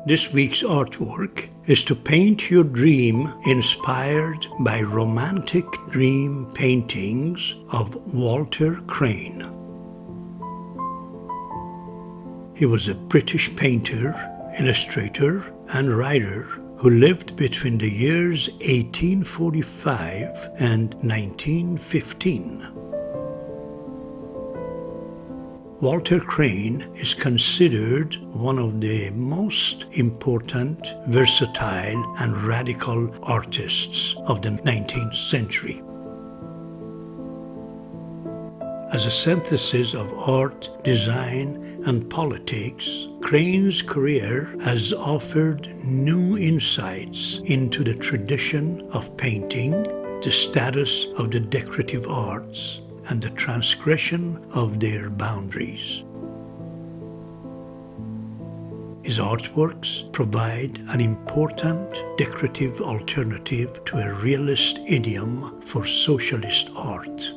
This week's artwork is to paint your dream inspired by romantic dream paintings of Walter Crane. He was a British painter, illustrator, and writer who lived between the years 1845 and 1915. Walter Crane is considered one of the most important, versatile, and radical artists of the 19th century. As a synthesis of art, design, and politics, Crane's career has offered new insights into the tradition of painting, the status of the decorative arts, and the transgression of their boundaries. His artworks provide an important decorative alternative to a realist idiom for socialist art.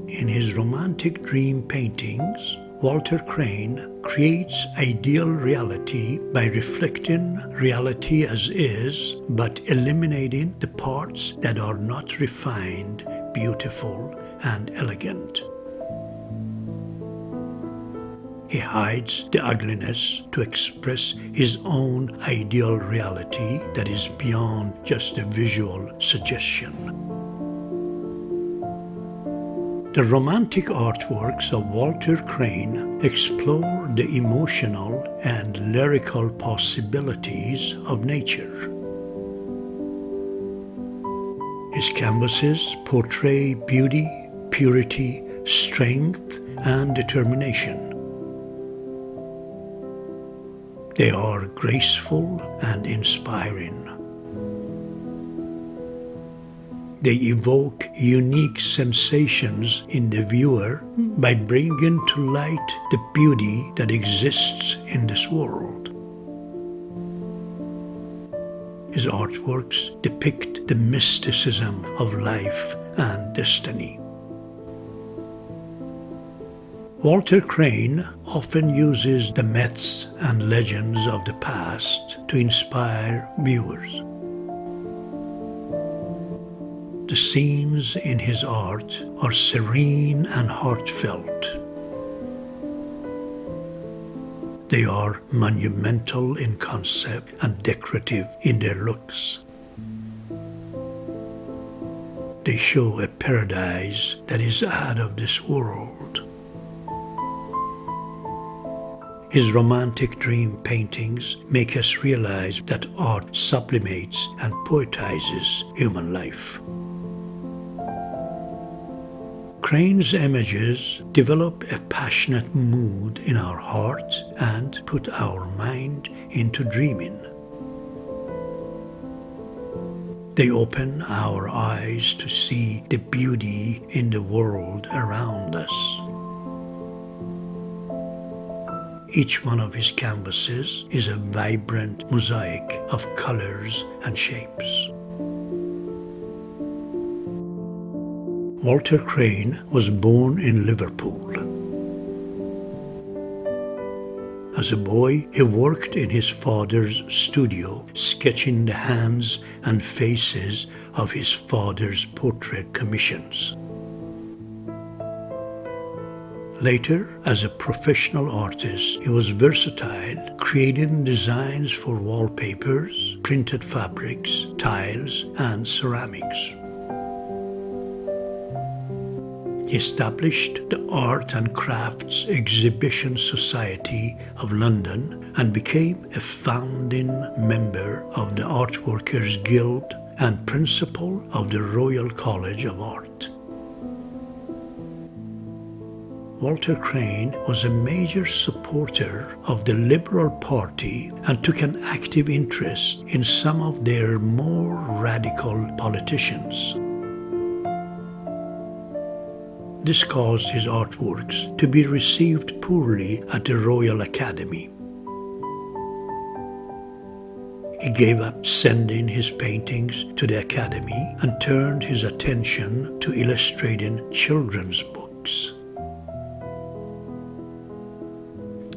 In his romantic dream paintings, Walter Crane creates ideal reality by reflecting reality as is, but eliminating the parts that are not refined, beautiful, and elegant. He hides the ugliness to express his own ideal reality that is beyond just a visual suggestion. The romantic artworks of Walter Crane explore the emotional and lyrical possibilities of nature. His canvases portray beauty, purity, strength, and determination. They are graceful and inspiring. They evoke unique sensations in the viewer by bringing to light the beauty that exists in this world. His artworks depict the mysticism of life and destiny. Walter Crane often uses the myths and legends of the past to inspire viewers. The scenes in his art are serene and heartfelt. They are monumental in concept and decorative in their looks. They show a paradise that is out of this world. His romantic dream paintings make us realize that art sublimates and poetizes human life. Crane's images develop a passionate mood in our heart and put our mind into dreaming. They open our eyes to see the beauty in the world around us. Each one of his canvases is a vibrant mosaic of colors and shapes. Walter Crane was born in Liverpool. As a boy, he worked in his father's studio, sketching the hands and faces of his father's portrait commissions. Later, as a professional artist, he was versatile, creating designs for wallpapers, printed fabrics, tiles, and ceramics. He established the Art and Crafts Exhibition Society of London and became a founding member of the Art Workers Guild and principal of the Royal College of Art. Walter Crane was a major supporter of the Liberal Party and took an active interest in some of their more radical politicians. This caused his artworks to be received poorly at the Royal Academy. He gave up sending his paintings to the Academy and turned his attention to illustrating children's books.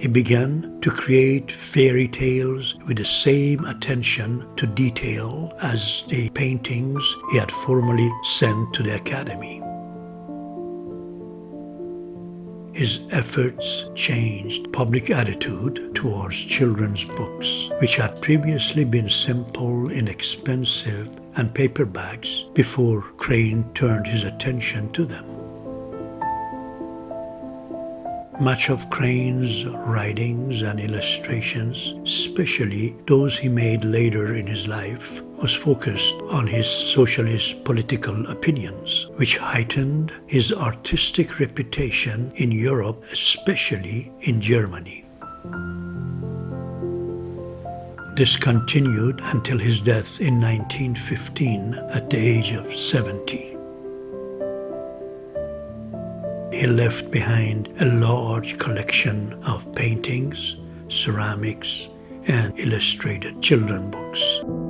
he began to create fairy tales with the same attention to detail as the paintings he had formerly sent to the Academy. His efforts changed public attitude towards children's books, which had previously been simple, inexpensive, and paperbacks before Crane turned his attention to them. Much of Crane's writings and illustrations, especially those he made later in his life, was focused on his socialist political opinions, which heightened his artistic reputation in Europe, especially in Germany. This continued until his death in 1915 at the age of 70. He left behind a large collection of paintings, ceramics, and illustrated children's books.